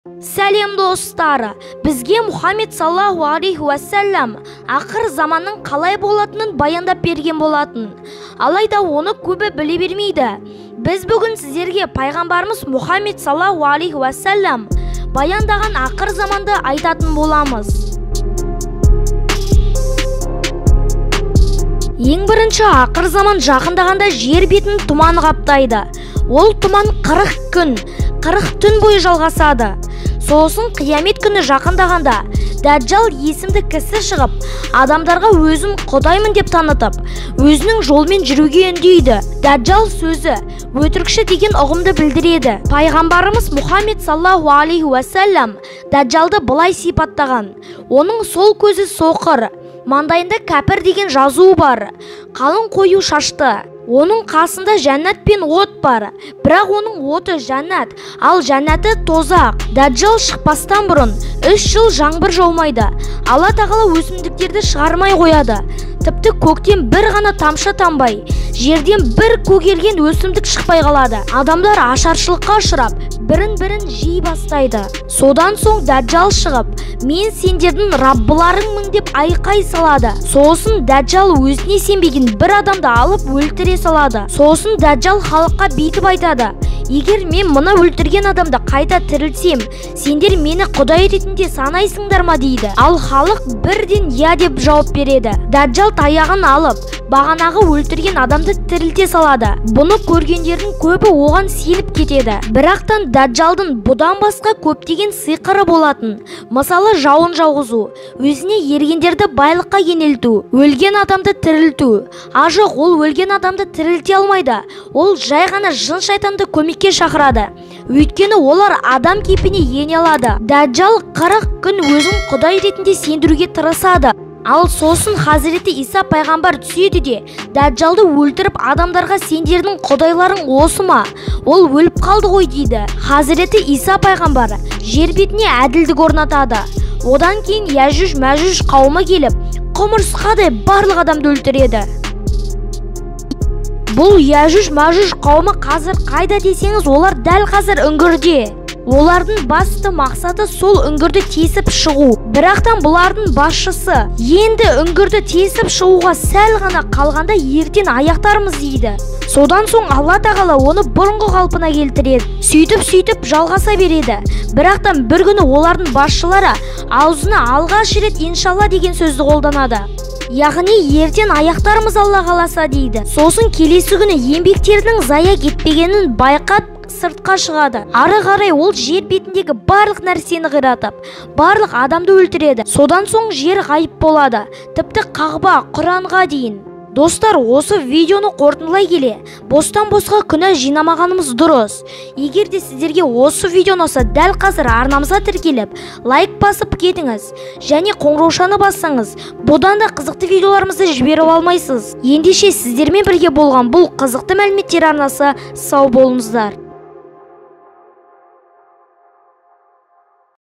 Сәлем достар, бізге Мұхаммед саллаллаху алейхи уассалам ақыр заманның қалай болатынын баяндап берген болатын. Алайда оны көбі біле бермейді. Біз бүгін сіздерге пайғамбарымыз Мұхаммед саллаллаху алейхи уассалам баяндаған ақыр заманды айтатын боламыз. Ең бірінші ақыр заман жақындағанда жер бетін тұман қаптайды. Ол тұман 40 күн, 40 түн бойы жалғасады. Сосын қиямет күні жақындағанда Дәджал есімді кісі шығып, адамдарға өзін құдаймын деп танытып, өзінің жолмен жүруге үндейді. Дәджал сөзі өтірікші деген ұғымды білдіреді. Пайғамбарымыз Мұхаммед саллаллаху алейхи уассалам Дәджалды былай сипаттаған: оның сол көзі соқыр, маңдайында кәпір деген жазуы бар, қалың қою шашты. Оның қасында жәннат пен от бар, бірақ оның оты жәннат, ал жәннаты тозақ. Дәджал шықпастан бұрын 3 жыл жаңбыр жаумайды. Алла тағала өсімдіктерді шығармай қояды. Тіпті көктен бір ғана тамшы тамбай, жерден бір көгерген өсімдік шықпай қалады. Адамдар ашаршылыққа ұшырап, бірін-бірін жей бастайды. Содан соң Дәджал шығып, мен сендердің раббыларыңмын деп айқай салады. Сосын Дәджал өзіне сенбеген бір адамды алып өлтіре салады. Сосын Дәджал халыққа бүйтіп айтады: егер мен мұны өлтірген адамды қайта тірілсем, сендер мені құдай ретінде санайсыңдар ма дейді. Ал халық бірден я деп жауап береді. Дәджал таяғын алып, бағанағы өлтірген адамды тірілте салады. Бұны көргендердің көбі оған селіп кетеді. Бірақтан Дәджалдың бұдан басқа көптеген сиқыры болатын. Мысалы, жауын жауғызу, өзіне ергендерді байлыққа кенелту, өлген адамды тірілту. Ажық, ол өлген адамды тірілте алмайды. Ол жай ғана жын шайтанды көмекке шақырады. Өйткені олар адам кейпіне ене алады. Дәджал 40 күн өзін құдай ретінде сендіруге тырысады. Ал сосын Хазіреті Иса пайғамбар түседі де, Дәджалды өлтіріп адамдарға сендердің құдайларың осы ма? Ол өліп қалды ғой дейді. Хазіреті Иса пайғамбар жер бетіне әділдік орнатады. Одан кейін Яжуж-Мәжуж қауымы келіп, құмырсқадай барлық адамды өлтіреді. Бұл Яжуж-Мәжуж қауымы қазір қайда десеңіз, олар дәл қазір үңгірде. Олардың басты мақсаты сол үңгірді тесіп шығу. Бірақтан бұлардың басшысы енді үңгірді тесіп шығуға сәл ғана қалғанда ертең аяқтарымыз дейді. Содан соң Алла тағала оны бұрынғы қалпына келтіреді. Сөйтіп жалғаса береді. Бірақтан бір күні олардың басшылары аузына алғаш рет иншалла деген сөзді қолданады. Яғни ертең аяқтарымыз Алла қаласа дейді. Сосын келесі күні еңбектердің зая кетпегенін байқап сыртқа шығады. Ары қарай ол жер бетіндегі барлық нәрсені қиратып, барлық адамды өлтіреді. Содан соң жер ғайып болады, тіпті Қағба, Құранға дейін. Достар, осы видеоны қорытындылай келе, бостан босқа күнә жинамағанымыз дұрыс. Егер де сіздерге осы видео ұнаса, дәл қазір арнамызға тіркеліп, лайк басып кетіңіз және қоңыраушаны бассаңыз, бұдан да қызықты видеоларымызды жіберіп алмайсыз. Ендеше сіздермен бірге болған бұл қызықты мәліметтер арнасы. Сау болыңыздар.